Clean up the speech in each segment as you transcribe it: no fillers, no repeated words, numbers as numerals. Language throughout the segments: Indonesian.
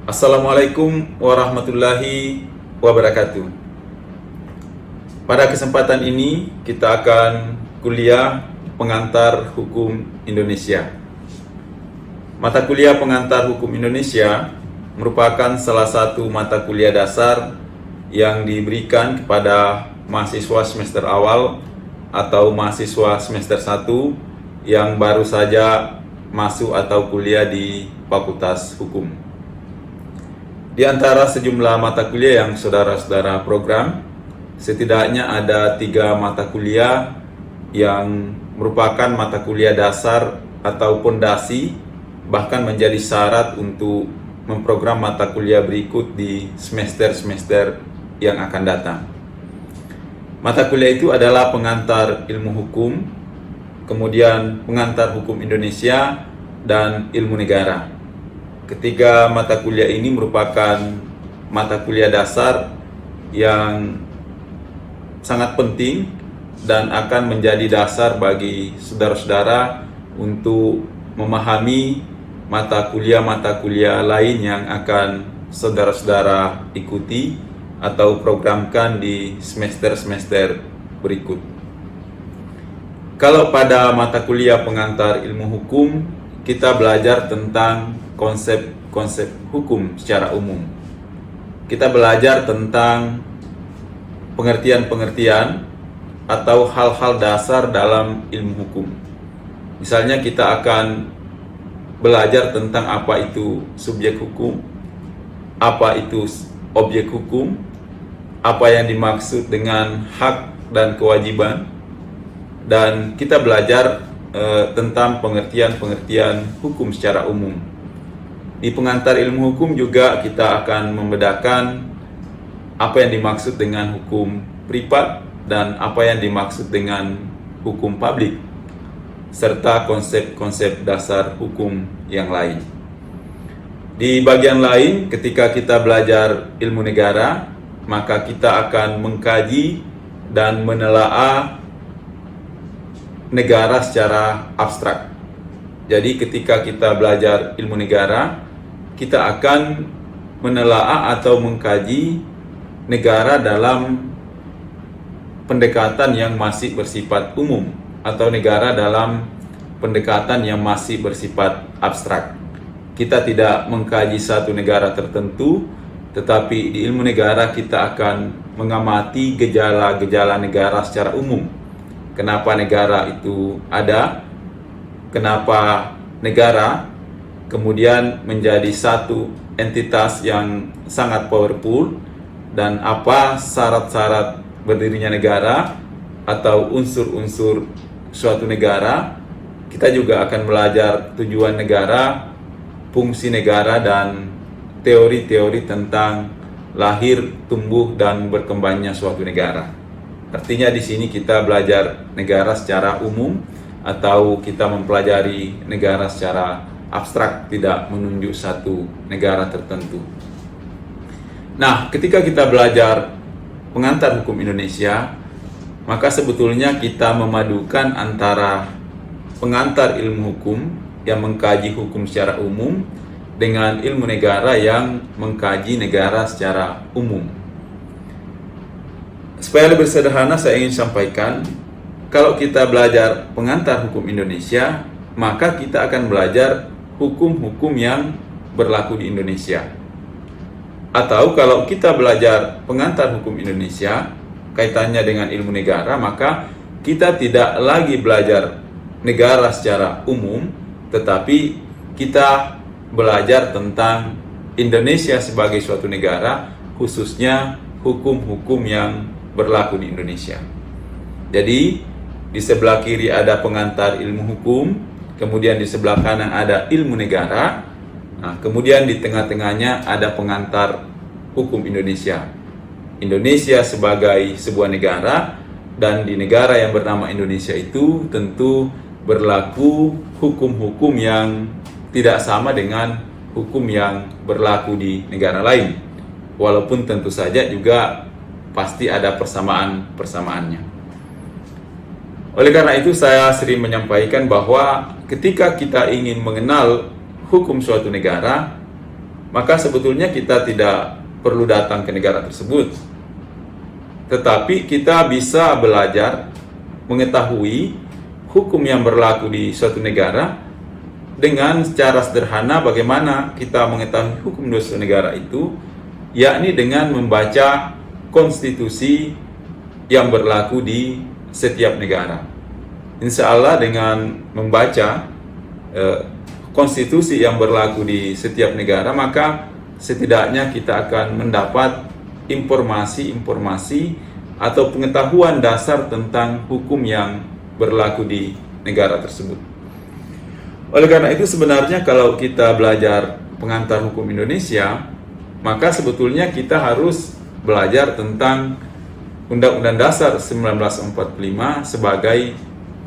Assalamualaikum warahmatullahi wabarakatuh. Pada kesempatan ini kita akan kuliah pengantar hukum Indonesia. Mata kuliah pengantar hukum Indonesia merupakan salah satu mata kuliah dasar yang diberikan kepada mahasiswa semester awal atau mahasiswa semester 1 yang baru saja masuk atau kuliah di Fakultas Hukum. Di antara sejumlah mata kuliah yang saudara-saudara program, setidaknya ada 3 mata kuliah yang merupakan mata kuliah dasar atau pondasi, bahkan menjadi syarat untuk memprogram mata kuliah berikut di semester-semester yang akan datang. Mata kuliah itu adalah pengantar ilmu hukum, kemudian pengantar hukum Indonesia, dan ilmu negara. Ketiga mata kuliah ini merupakan mata kuliah dasar yang sangat penting dan akan menjadi dasar bagi saudara-saudara untuk memahami mata kuliah lain yang akan saudara-saudara ikuti atau programkan di semester-semester berikut. Kalau pada mata kuliah pengantar ilmu hukum, kita belajar tentang konsep-konsep hukum secara umum. Kita belajar tentang pengertian-pengertian atau hal-hal dasar dalam ilmu hukum. Misalnya kita akan belajar tentang apa itu subjek hukum, apa itu objek hukum, apa yang dimaksud dengan hak dan kewajiban, dan kita belajar tentang pengertian-pengertian hukum secara umum. Di pengantar ilmu hukum juga kita akan membedakan apa yang dimaksud dengan hukum privat dan apa yang dimaksud dengan hukum publik, serta konsep-konsep dasar hukum yang lain. Di bagian lain, ketika kita belajar ilmu negara, maka kita akan mengkaji dan menelaah negara secara abstrak. Jadi ketika kita belajar ilmu negara, kita akan menelaah atau mengkaji negara dalam pendekatan yang masih bersifat umum atau negara dalam pendekatan yang masih bersifat abstrak. Kita tidak mengkaji satu negara tertentu, tetapi di ilmu negara kita akan mengamati gejala-gejala negara secara umum. Kenapa negara itu ada, kenapa negara kemudian menjadi satu entitas yang sangat powerful, dan apa syarat-syarat berdirinya negara atau unsur-unsur suatu negara. Kita juga akan belajar tujuan negara, fungsi negara, dan teori-teori tentang lahir, tumbuh, dan berkembangnya suatu negara. Artinya di sini kita belajar negara secara umum atau kita mempelajari negara secara abstrak, tidak menunjuk satu negara tertentu. Nah, ketika kita belajar pengantar hukum Indonesia, maka sebetulnya kita memadukan antara pengantar ilmu hukum yang mengkaji hukum secara umum dengan ilmu negara yang mengkaji negara secara umum. Supaya lebih sederhana, saya ingin sampaikan, kalau kita belajar pengantar hukum Indonesia, maka kita akan belajar hukum-hukum yang berlaku di Indonesia. Atau kalau kita belajar pengantar hukum Indonesia, kaitannya dengan ilmu negara, maka kita tidak lagi belajar negara secara umum, tetapi kita belajar tentang Indonesia sebagai suatu negara, khususnya hukum-hukum yang berlaku di Indonesia. Jadi di sebelah kiri ada pengantar ilmu hukum, kemudian di sebelah kanan ada ilmu negara, kemudian di tengah-tengahnya ada pengantar hukum Indonesia. Indonesia sebagai sebuah negara, dan di negara yang bernama Indonesia itu tentu berlaku hukum-hukum yang tidak sama dengan hukum yang berlaku di negara lain. Walaupun tentu saja juga pasti ada persamaan-persamaannya. Oleh karena itu saya sering menyampaikan bahwa ketika kita ingin mengenal hukum suatu negara, maka sebetulnya kita tidak perlu datang ke negara tersebut. Tetapi kita bisa belajar mengetahui hukum yang berlaku di suatu negara dengan secara sederhana. Bagaimana kita mengetahui hukum di suatu negara itu, yakni dengan membaca konstitusi yang berlaku di setiap negara. Insya Allah dengan membaca konstitusi yang berlaku di setiap negara, maka setidaknya kita akan mendapat informasi atau pengetahuan dasar tentang hukum yang berlaku di negara tersebut. Oleh karena itu sebenarnya kalau kita belajar pengantar hukum Indonesia, maka sebetulnya kita harus belajar tentang Undang-Undang Dasar 1945 sebagai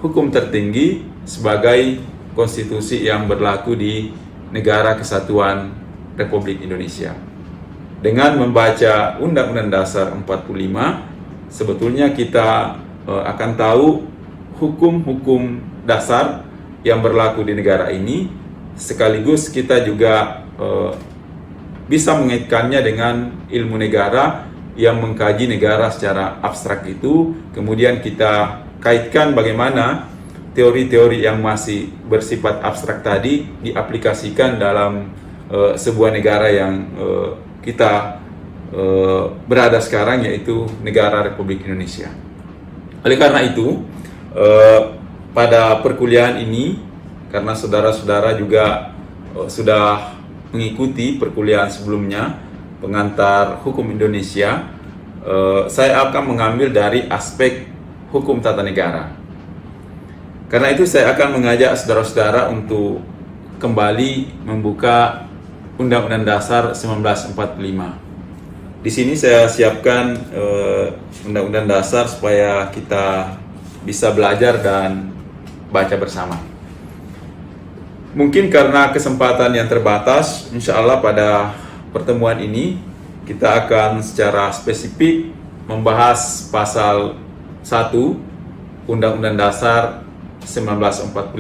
hukum tertinggi, sebagai konstitusi yang berlaku di Negara Kesatuan Republik Indonesia. Dengan membaca Undang-Undang Dasar 45, sebetulnya kita akan tahu hukum-hukum dasar yang berlaku di negara ini, sekaligus kita juga bisa mengaitkannya dengan ilmu negara yang mengkaji negara secara abstrak itu. Kemudian kita kaitkan bagaimana teori-teori yang masih bersifat abstrak tadi diaplikasikan dalam sebuah negara yang kita berada sekarang, yaitu negara Republik Indonesia. Oleh karena itu, pada perkuliahan ini, karena saudara-saudara juga sudah mengikuti perkuliahan sebelumnya, pengantar hukum Indonesia, saya akan mengambil dari aspek hukum tata negara. Karena itu saya akan mengajak saudara-saudara untuk kembali membuka Undang-Undang Dasar 1945. Di sini saya siapkan Undang-Undang Dasar supaya kita bisa belajar dan baca bersama. Mungkin karena kesempatan yang terbatas, insya Allah pada pertemuan ini kita akan secara spesifik membahas pasal 1 Undang-Undang Dasar 1945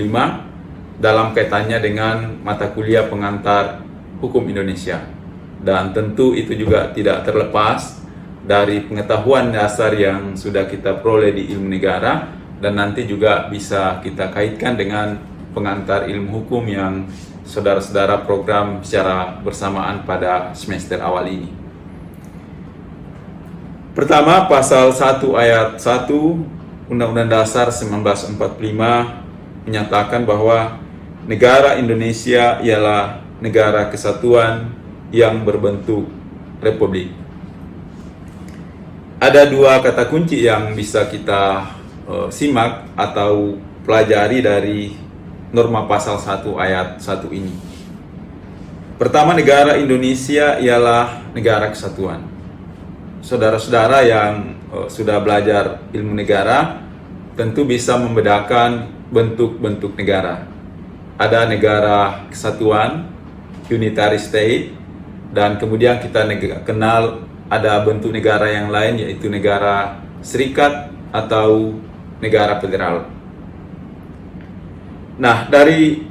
dalam kaitannya dengan mata kuliah pengantar hukum Indonesia. Dan tentu itu juga tidak terlepas dari pengetahuan dasar yang sudah kita peroleh di ilmu negara, dan nanti juga bisa kita kaitkan dengan pengantar ilmu hukum yang saudara-saudara program secara bersamaan pada semester awal ini. Pertama, pasal 1 ayat 1 Undang-Undang Dasar 1945 menyatakan bahwa negara Indonesia ialah negara kesatuan yang berbentuk republik. Ada dua kata kunci yang bisa kita simak atau pelajari dari norma pasal 1 ayat 1 ini. Pertama, negara Indonesia ialah negara kesatuan. Saudara-saudara yang sudah belajar ilmu negara tentu bisa membedakan bentuk-bentuk negara. Ada negara kesatuan, unitary state, dan kemudian kita kenal ada bentuk negara yang lain, yaitu negara serikat atau negara federal. Nah, dari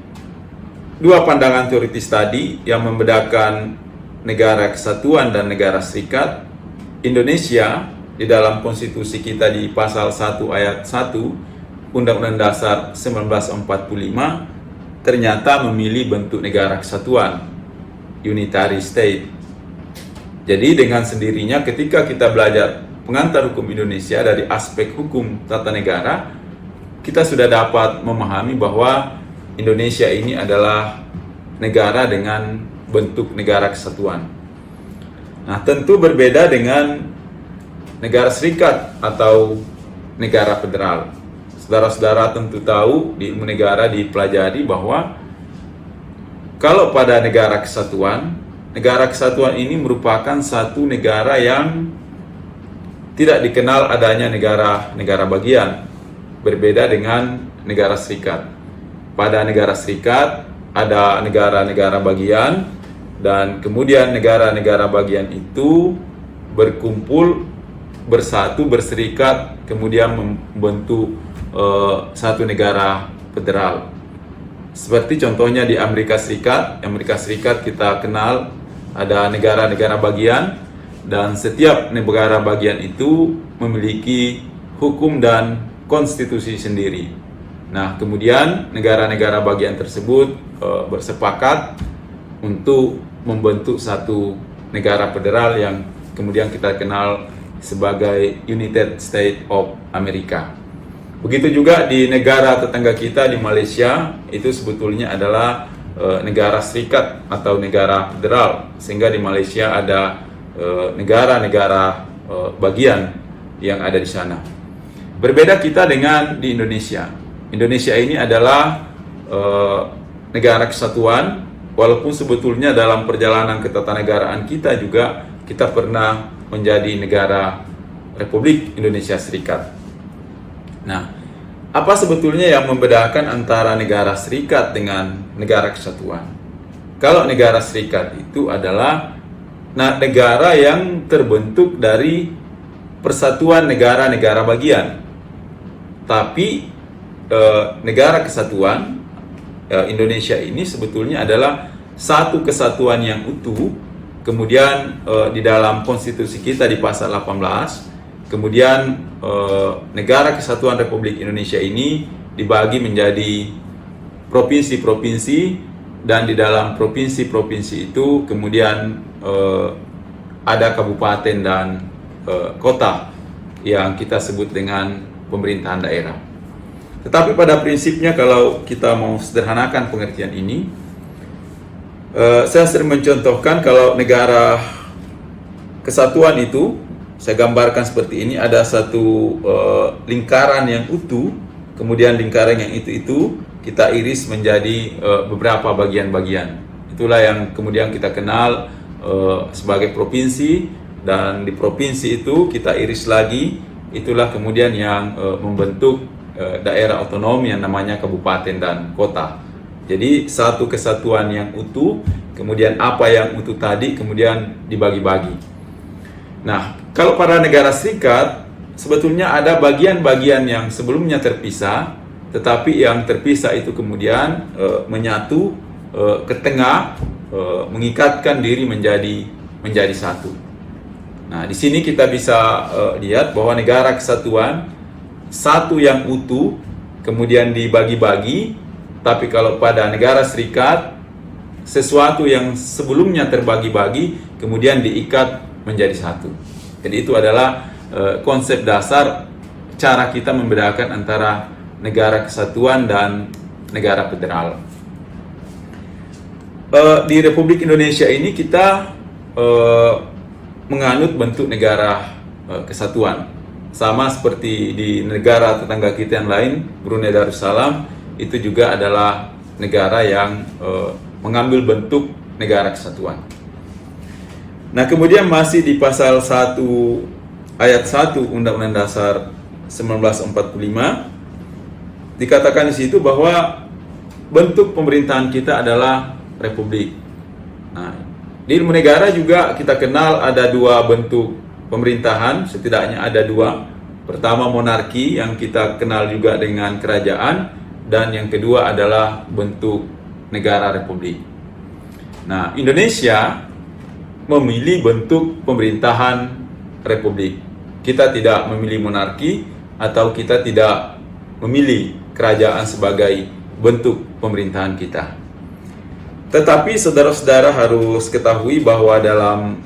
dua pandangan teoritis tadi yang membedakan negara kesatuan dan negara serikat, Indonesia di dalam konstitusi kita di pasal 1 ayat 1 Undang-Undang Dasar 1945 ternyata memilih bentuk negara kesatuan, unitary state. Jadi dengan sendirinya ketika kita belajar pengantar hukum Indonesia dari aspek hukum tata negara, kita sudah dapat memahami bahwa Indonesia ini adalah negara dengan bentuk negara kesatuan. Nah, tentu berbeda dengan negara serikat atau negara federal. Saudara-saudara tentu tahu di ilmu negara dipelajari bahwa kalau pada negara kesatuan ini merupakan satu negara yang tidak dikenal adanya negara bagian, berbeda dengan negara serikat. Pada negara serikat ada negara-negara bagian, dan kemudian negara-negara bagian itu berkumpul, bersatu, berserikat, kemudian membentuk satu negara federal. Seperti contohnya di Amerika Serikat. Amerika Serikat kita kenal ada negara-negara bagian, dan setiap negara bagian itu memiliki hukum dan konstitusi sendiri. Nah, kemudian negara-negara bagian tersebut bersepakat untuk membentuk satu negara federal yang kemudian kita kenal sebagai United States of America. Begitu juga di negara tetangga kita di Malaysia, itu sebetulnya adalah negara serikat atau negara federal, sehingga di Malaysia ada negara-negara bagian yang ada di sana. Berbeda kita dengan di Indonesia. Indonesia ini adalah negara kesatuan, walaupun sebetulnya dalam perjalanan ketatanegaraan kita juga kita pernah menjadi negara Republik Indonesia Serikat. Nah, apa sebetulnya yang membedakan antara negara serikat dengan negara kesatuan? Kalau negara serikat itu adalah negara yang terbentuk dari persatuan negara-negara bagian. Tapi negara kesatuan Indonesia ini sebetulnya adalah satu kesatuan yang utuh. Kemudian di dalam konstitusi kita di pasal 18, kemudian negara kesatuan Republik Indonesia ini dibagi menjadi provinsi-provinsi, dan di dalam provinsi-provinsi itu kemudian ada kabupaten dan kota yang kita sebut dengan pemerintahan daerah. Tetapi pada prinsipnya kalau kita mau sederhanakan pengertian ini, saya sering mencontohkan kalau negara kesatuan itu, saya gambarkan seperti ini, ada satu lingkaran yang utuh, kemudian lingkaran yang itu kita iris menjadi beberapa bagian-bagian. Itulah yang kemudian kita kenal sebagai provinsi, dan di provinsi itu kita iris lagi, itulah kemudian yang membentuk daerah otonom yang namanya kabupaten dan kota. Jadi satu kesatuan yang utuh, kemudian apa yang utuh tadi kemudian dibagi-bagi. Nah, kalau pada negara serikat, sebetulnya ada bagian-bagian yang sebelumnya terpisah, tetapi yang terpisah itu kemudian menyatu ke tengah, mengikatkan diri menjadi satu. Nah, di sini kita bisa lihat bahwa negara kesatuan satu yang utuh, kemudian dibagi-bagi, tapi kalau pada negara serikat, sesuatu yang sebelumnya terbagi-bagi, kemudian diikat menjadi satu. Jadi itu adalah konsep dasar cara kita membedakan antara negara kesatuan dan negara federal. Di Republik Indonesia ini kita menganut bentuk negara kesatuan. Sama seperti di negara tetangga kita yang lain, Brunei Darussalam, itu juga adalah negara yang mengambil bentuk negara kesatuan. Nah, kemudian masih di pasal 1 ayat 1 Undang-Undang Dasar 1945 dikatakan di situ bahwa bentuk pemerintahan kita adalah republik. Nah, di ilmu negara juga kita kenal ada dua bentuk pemerintahan, setidaknya ada dua. Pertama monarki yang kita kenal juga dengan kerajaan, dan yang kedua adalah bentuk negara republik. Nah, Indonesia memilih bentuk pemerintahan republik. Kita tidak memilih monarki atau kita tidak memilih kerajaan sebagai bentuk pemerintahan kita. Tetapi saudara-saudara harus ketahui bahwa dalam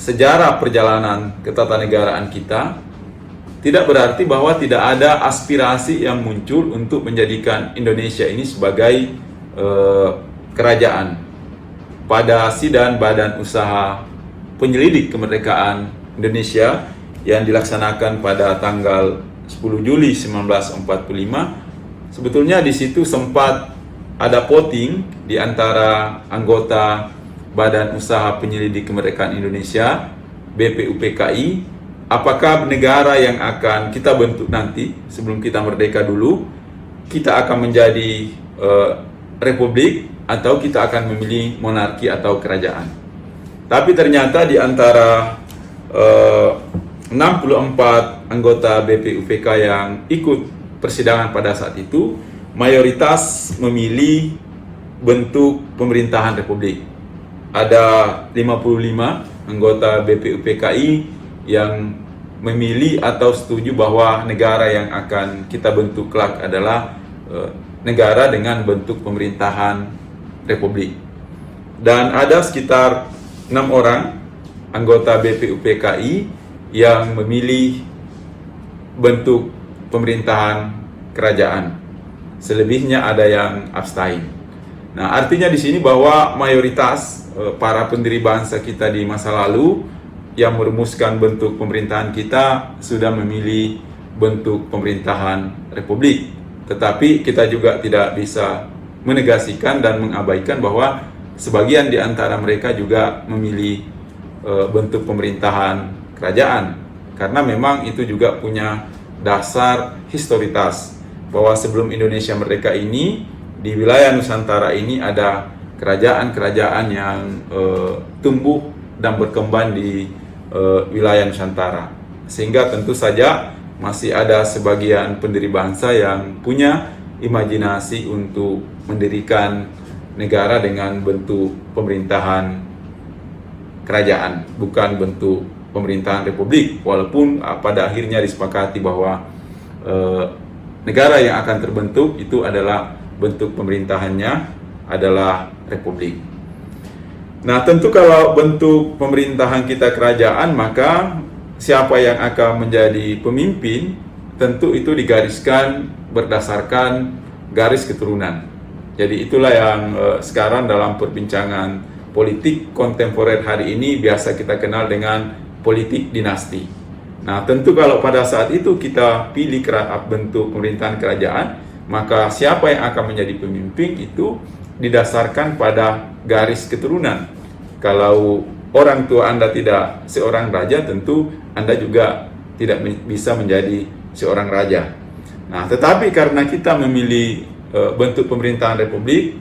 sejarah perjalanan ketatanegaraan kita, tidak berarti bahwa tidak ada aspirasi yang muncul untuk menjadikan Indonesia ini sebagai kerajaan. Pada sidang Badan Usaha Penyelidik Kemerdekaan Indonesia yang dilaksanakan pada tanggal 10 Juli 1945, sebetulnya di situ sempat ada voting di antara anggota Badan Usaha Penyelidik Kemerdekaan Indonesia, BPUPKI, apakah negara yang akan kita bentuk nanti sebelum kita merdeka dulu, kita akan menjadi republik atau kita akan memilih monarki atau kerajaan. Tapi ternyata di antara 64 anggota BPUPK yang ikut persidangan pada saat itu, mayoritas memilih bentuk pemerintahan republik ada 55 anggota BPUPKI yang memilih atau setuju bahwa negara yang akan kita bentuk kelak adalah negara dengan bentuk pemerintahan republik. Dan ada sekitar 6 orang anggota BPUPKI yang memilih bentuk pemerintahan kerajaan. Selebihnya ada yang abstain. Nah, artinya di sini bahwa mayoritas para pendiri bangsa kita di masa lalu yang merumuskan bentuk pemerintahan kita sudah memilih bentuk pemerintahan republik. Tetapi kita juga tidak bisa menegasikan dan mengabaikan bahwa sebagian di antara mereka juga memilih bentuk pemerintahan kerajaan. Karena memang itu juga punya dasar historitas bahwa sebelum Indonesia merdeka ini, di wilayah Nusantara ini ada kerajaan-kerajaan yang tumbuh dan berkembang di wilayah Nusantara. Sehingga tentu saja masih ada sebagian pendiri bangsa yang punya imajinasi untuk mendirikan negara dengan bentuk pemerintahan kerajaan, bukan bentuk pemerintahan republik. Walaupun pada akhirnya disepakati bahwa negara yang akan terbentuk itu adalah bentuk pemerintahannya adalah republik. Nah, tentu kalau bentuk pemerintahan kita kerajaan, maka siapa yang akan menjadi pemimpin tentu itu digariskan berdasarkan garis keturunan. Jadi itulah yang sekarang dalam perbincangan politik kontemporer hari ini biasa kita kenal dengan politik dinasti. Nah, tentu kalau pada saat itu kita pilih bentuk pemerintahan kerajaan, maka siapa yang akan menjadi pemimpin itu didasarkan pada garis keturunan. Kalau orang tua Anda tidak seorang raja, tentu Anda juga tidak bisa menjadi seorang raja. Nah, tetapi karena kita memilih bentuk pemerintahan republik,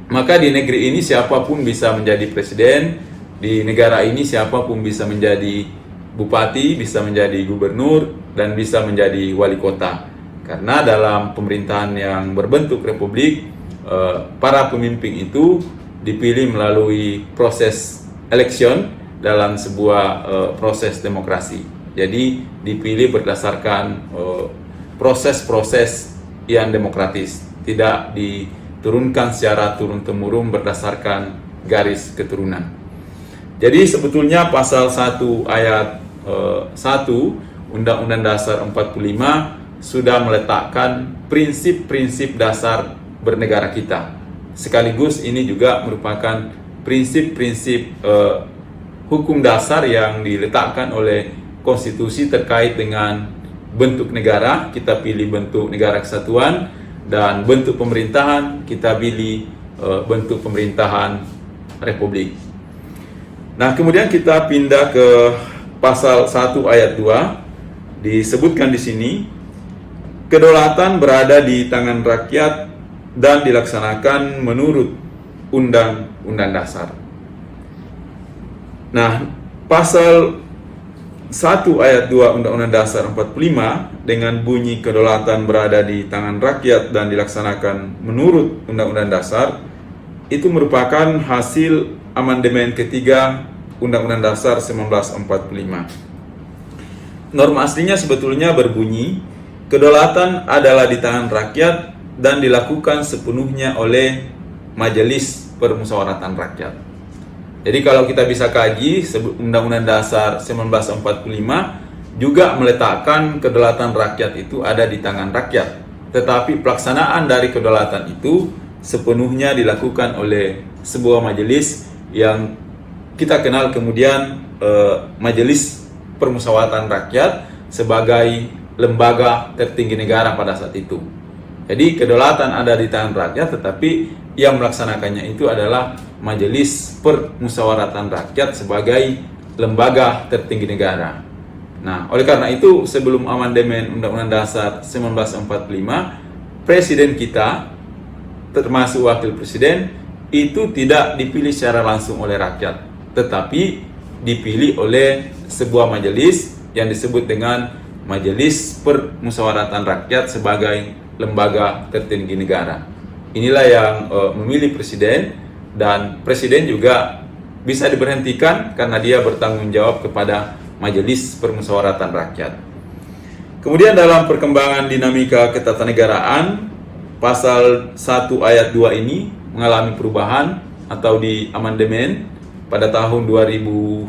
maka di negeri ini siapapun bisa menjadi presiden, di negara ini siapapun bisa menjadi bupati, bisa menjadi gubernur, dan bisa menjadi wali kota. Karena dalam pemerintahan yang berbentuk republik, para pemimpin itu dipilih melalui proses election dalam sebuah proses demokrasi. Jadi dipilih berdasarkan proses-proses yang demokratis, tidak diturunkan secara turun-temurun berdasarkan garis keturunan. Jadi sebetulnya pasal 1 ayat 1 Undang-Undang Dasar 45 sudah meletakkan prinsip-prinsip dasar bernegara kita. Sekaligus ini juga merupakan prinsip-prinsip hukum dasar yang diletakkan oleh konstitusi terkait dengan bentuk negara. Kita pilih bentuk negara kesatuan, dan bentuk pemerintahan kita pilih bentuk pemerintahan republik. Nah, kemudian kita pindah ke pasal 1 ayat 2. Disebutkan di sini, kedaulatan berada di tangan rakyat dan dilaksanakan menurut Undang-Undang Dasar. Nah, pasal 1 ayat 2 Undang-Undang Dasar 45 dengan bunyi kedaulatan berada di tangan rakyat dan dilaksanakan menurut Undang-Undang Dasar itu merupakan hasil amandemen ketiga Undang-Undang Dasar 1945. Norma aslinya sebetulnya berbunyi, kedaulatan adalah di tangan rakyat dan dilakukan sepenuhnya oleh Majelis Permusyawaratan Rakyat. Jadi kalau kita bisa kaji, Undang-Undang Dasar 1945 juga meletakkan kedaulatan rakyat itu ada di tangan rakyat. Tetapi pelaksanaan dari kedaulatan itu sepenuhnya dilakukan oleh sebuah majelis yang kita kenal kemudian Majelis Permusyawaratan Rakyat sebagai lembaga tertinggi negara pada saat itu. Jadi kedaulatan ada di tangan rakyat, tetapi yang melaksanakannya itu adalah Majelis Permusyawaratan Rakyat sebagai lembaga tertinggi negara. Nah, oleh karena itu sebelum amandemen Undang-Undang Dasar 1945, presiden kita termasuk wakil presiden itu tidak dipilih secara langsung oleh rakyat, tetapi dipilih oleh sebuah majelis yang disebut dengan Majelis Permusyawaratan Rakyat sebagai lembaga tertinggi negara. Inilah yang memilih presiden, dan presiden juga bisa diberhentikan karena dia bertanggung jawab kepada Majelis Permusyawaratan Rakyat. Kemudian dalam perkembangan dinamika ketatanegaraan, pasal 1 ayat 2 ini mengalami perubahan atau di amandemen pada tahun 2001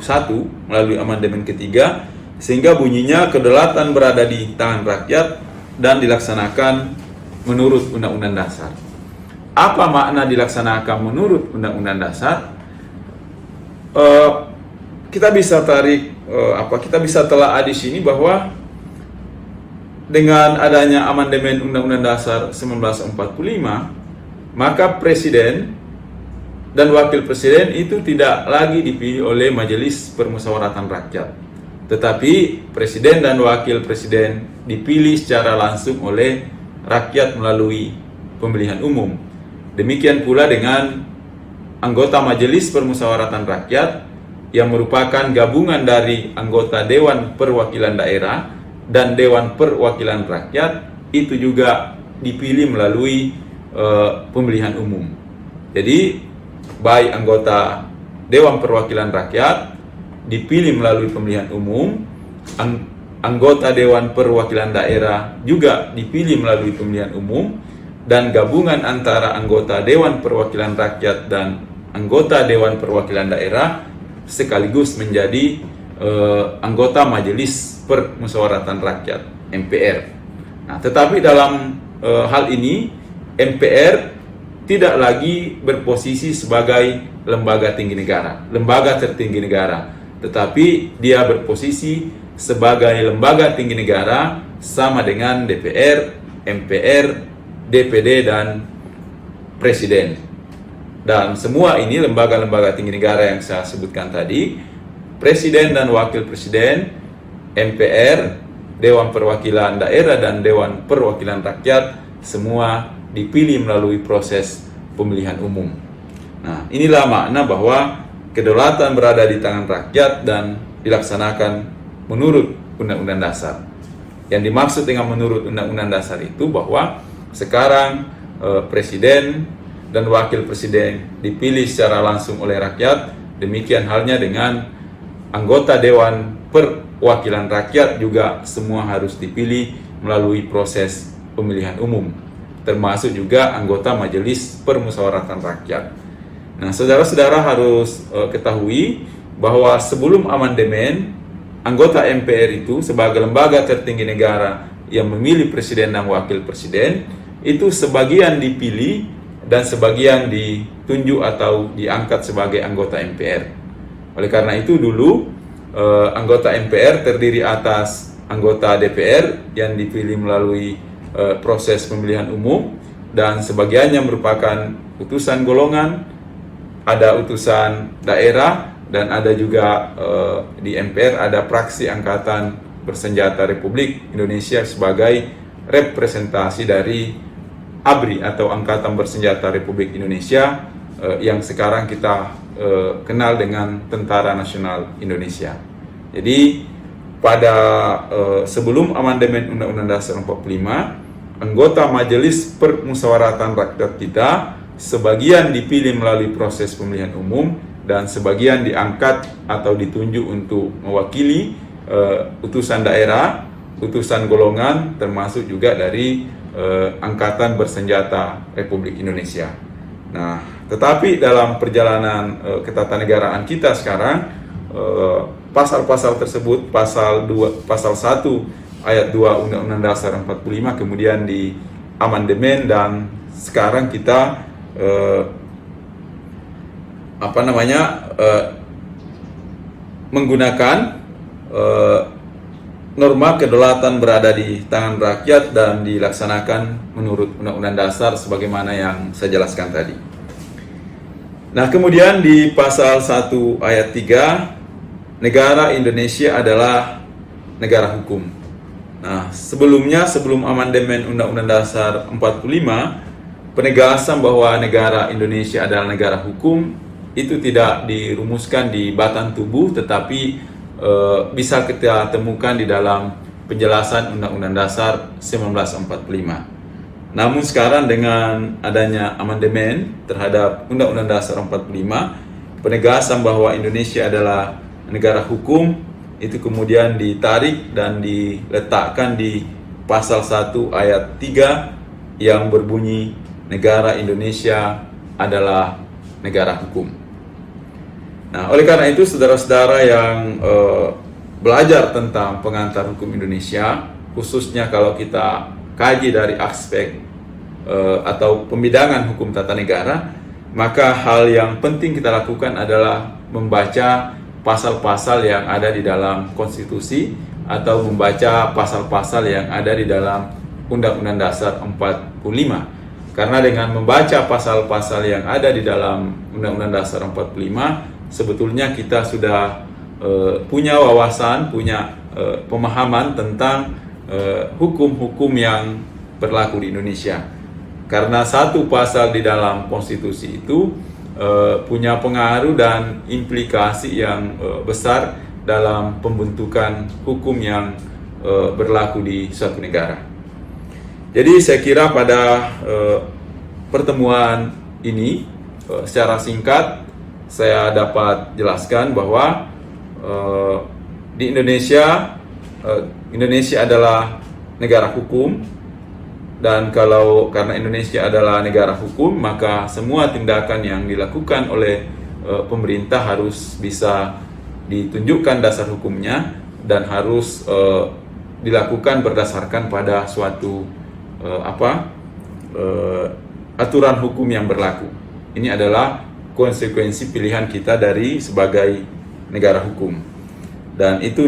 melalui amandemen ketiga, sehingga bunyinya kedaulatan berada di tangan rakyat dan dilaksanakan menurut Undang-Undang Dasar. Apa makna dilaksanakan menurut Undang-Undang Dasar? Kita bisa kita bisa telaah di sini bahwa dengan adanya amandemen Undang-Undang Dasar 1945, maka presiden dan wakil presiden itu tidak lagi dipilih oleh Majelis Permusyawaratan Rakyat, tetapi presiden dan wakil presiden dipilih secara langsung oleh rakyat melalui pemilihan umum. Demikian pula dengan anggota Majelis Permusyawaratan Rakyat yang merupakan gabungan dari anggota Dewan Perwakilan Daerah dan Dewan Perwakilan Rakyat, itu juga dipilih melalui pemilihan umum. Jadi baik anggota Dewan Perwakilan Rakyat dipilih melalui pemilihan umum, anggota Dewan Perwakilan Daerah juga dipilih melalui pemilihan umum, dan gabungan antara anggota Dewan Perwakilan Rakyat dan anggota Dewan Perwakilan Daerah sekaligus menjadi anggota Majelis Permusyawaratan Rakyat (MPR). Nah, tetapi dalam hal ini MPR tidak lagi berposisi sebagai lembaga tinggi negara, lembaga tertinggi negara, tetapi dia berposisi sebagai lembaga tinggi negara sama dengan DPR, MPR, DPD, dan Presiden. Dan semua ini lembaga-lembaga tinggi negara yang saya sebutkan tadi, Presiden dan Wakil Presiden, MPR, Dewan Perwakilan Daerah, dan Dewan Perwakilan Rakyat, semua dipilih melalui proses pemilihan umum. Nah, inilah makna bahwa kedaulatan berada di tangan rakyat dan dilaksanakan menurut Undang-Undang Dasar. Yang dimaksud dengan menurut Undang-Undang Dasar itu bahwa sekarang Presiden dan Wakil Presiden dipilih secara langsung oleh rakyat. Demikian halnya dengan anggota Dewan Perwakilan Rakyat juga semua harus dipilih melalui proses pemilihan umum, termasuk juga anggota Majelis Permusyawaratan Rakyat. Nah, saudara-saudara harus ketahui bahwa sebelum amandemen, anggota MPR itu sebagai lembaga tertinggi negara yang memilih presiden dan wakil presiden, itu sebagian dipilih dan sebagian ditunjuk atau diangkat sebagai anggota MPR. Oleh karena itu dulu anggota MPR terdiri atas anggota DPR yang dipilih melalui proses pemilihan umum, dan sebagiannya merupakan utusan golongan, ada utusan daerah, dan ada juga di MPR ada praksi Angkatan Bersenjata Republik Indonesia sebagai representasi dari ABRI atau Angkatan Bersenjata Republik Indonesia yang sekarang kita kenal dengan Tentara Nasional Indonesia. Jadi pada sebelum amandemen Undang-Undang Dasar 45, anggota Majelis Permusyawaratan Rakyat kita sebagian dipilih melalui proses pemilihan umum dan sebagian diangkat atau ditunjuk untuk mewakili utusan daerah, utusan golongan, termasuk juga dari Angkatan Bersenjata Republik Indonesia. Nah, tetapi dalam perjalanan ketatanegaraan kita sekarang, pasal-pasal tersebut, pasal 1 ayat 2 Undang-Undang Dasar 45 kemudian di amandemen, dan sekarang kita menggunakan norma kedaulatan berada di tangan rakyat dan dilaksanakan menurut Undang-Undang Dasar sebagaimana yang saya jelaskan tadi. Nah, kemudian di pasal 1 ayat 3, negara Indonesia adalah negara hukum. Nah, sebelum amandemen Undang-Undang Dasar 45, penegasan bahwa negara Indonesia adalah negara hukum itu tidak dirumuskan di batang tubuh, tetapi bisa kita temukan di dalam penjelasan Undang-Undang Dasar 1945. Namun sekarang dengan adanya amandemen terhadap Undang-Undang Dasar 45, penegasan bahwa Indonesia adalah negara hukum itu kemudian ditarik dan diletakkan di pasal 1 ayat 3 yang berbunyi negara Indonesia adalah negara hukum. Nah, oleh karena itu saudara-saudara yang belajar tentang pengantar hukum Indonesia, khususnya kalau kita kaji dari aspek atau pembidangan hukum tata negara, maka hal yang penting kita lakukan adalah membaca pasal-pasal yang ada di dalam konstitusi atau membaca pasal-pasal yang ada di dalam Undang-Undang Dasar 45. Karena dengan membaca pasal-pasal yang ada di dalam Undang-Undang Dasar 45, sebetulnya kita sudah punya wawasan, punya pemahaman tentang hukum-hukum yang berlaku di Indonesia. Karena satu pasal di dalam konstitusi itu punya pengaruh dan implikasi yang besar dalam pembentukan hukum yang berlaku di suatu negara. Jadi saya kira pada pertemuan ini secara singkat saya dapat jelaskan bahwa di Indonesia adalah negara hukum. Dan karena Indonesia adalah negara hukum, maka semua tindakan yang dilakukan oleh pemerintah harus bisa ditunjukkan dasar hukumnya dan harus dilakukan berdasarkan pada suatu aturan hukum yang berlaku. Ini adalah konsekuensi pilihan kita dari sebagai negara hukum. Dan itu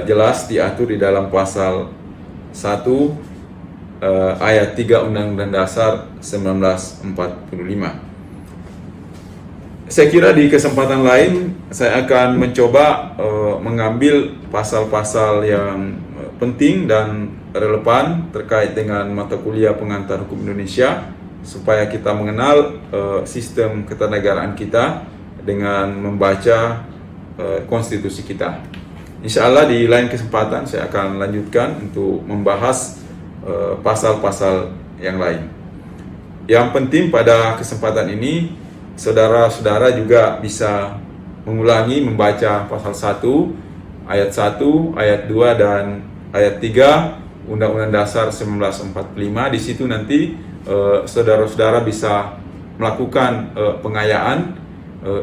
jelas diatur di dalam pasal 1 ayat 3 Undang-Undang Dasar 1945. Saya kira di kesempatan lain saya akan mencoba mengambil pasal-pasal yang penting dan relevan terkait dengan mata kuliah pengantar hukum Indonesia supaya kita mengenal sistem ketatanegaraan kita dengan membaca konstitusi kita. Insya Allah di lain kesempatan saya akan lanjutkan untuk membahas pasal-pasal yang lain. Yang penting pada kesempatan ini saudara-saudara juga bisa mengulangi membaca pasal 1, ayat 1, ayat 2 dan ayat 3 Undang-Undang Dasar 1945. Di situ nanti saudara-saudara bisa melakukan pengayaan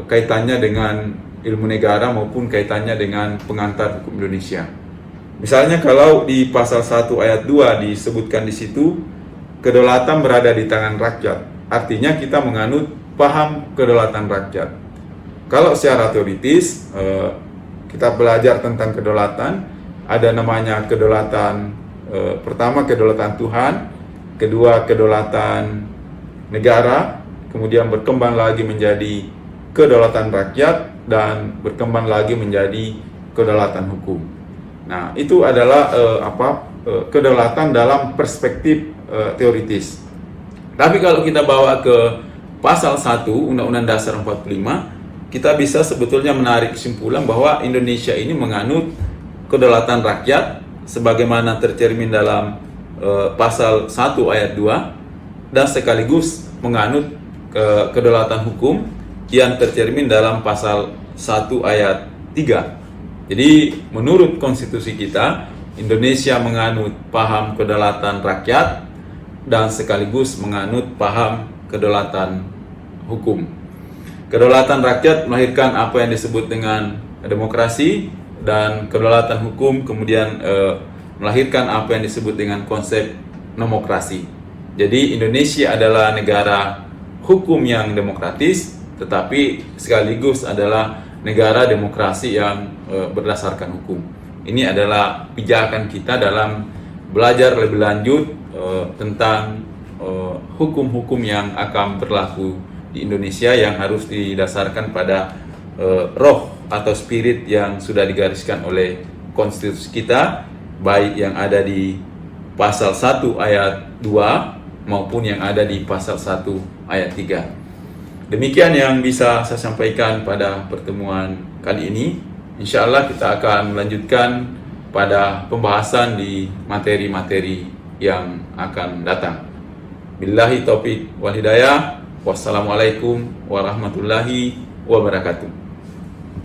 kaitannya dengan ilmu negara maupun kaitannya dengan pengantar hukum Indonesia. Misalnya kalau di pasal 1 ayat 2 disebutkan di situ kedaulatan berada di tangan rakyat. Artinya kita menganut paham kedaulatan rakyat. Kalau secara teoritis kita belajar tentang kedaulatan, ada namanya kedaulatan pertama kedaulatan Tuhan, kedua kedaulatan negara, kemudian berkembang lagi menjadi kedaulatan rakyat dan berkembang lagi menjadi kedaulatan hukum. Nah, itu adalah kedaulatan dalam perspektif teoritis. Tapi kalau kita bawa ke pasal 1 Undang-Undang Dasar 45, kita bisa sebetulnya menarik kesimpulan bahwa Indonesia ini menganut kedaulatan rakyat sebagaimana tercermin dalam pasal 1 ayat 2 dan sekaligus menganut kedaulatan hukum yang tercermin dalam pasal 1 ayat 3. Jadi menurut konstitusi kita, Indonesia menganut paham kedaulatan rakyat dan sekaligus menganut paham kedaulatan hukum. Kedaulatan rakyat melahirkan apa yang disebut dengan demokrasi dan kedaulatan hukum kemudian melahirkan apa yang disebut dengan konsep nomokrasi. Jadi Indonesia adalah negara hukum yang demokratis tetapi sekaligus adalah negara demokrasi yang berdasarkan hukum. Ini adalah pijakan kita dalam belajar lebih lanjut tentang hukum-hukum yang akan berlaku di Indonesia yang harus didasarkan pada roh atau spirit yang sudah digariskan oleh konstitusi kita, baik yang ada di pasal 1 ayat 2 maupun yang ada di pasal 1 ayat 3. Demikian yang bisa saya sampaikan pada pertemuan kali ini. Insya Allah kita akan melanjutkan pada pembahasan di materi-materi yang akan datang. Billahi taufik wal hidayah. Wassalamualaikum warahmatullahi wabarakatuh.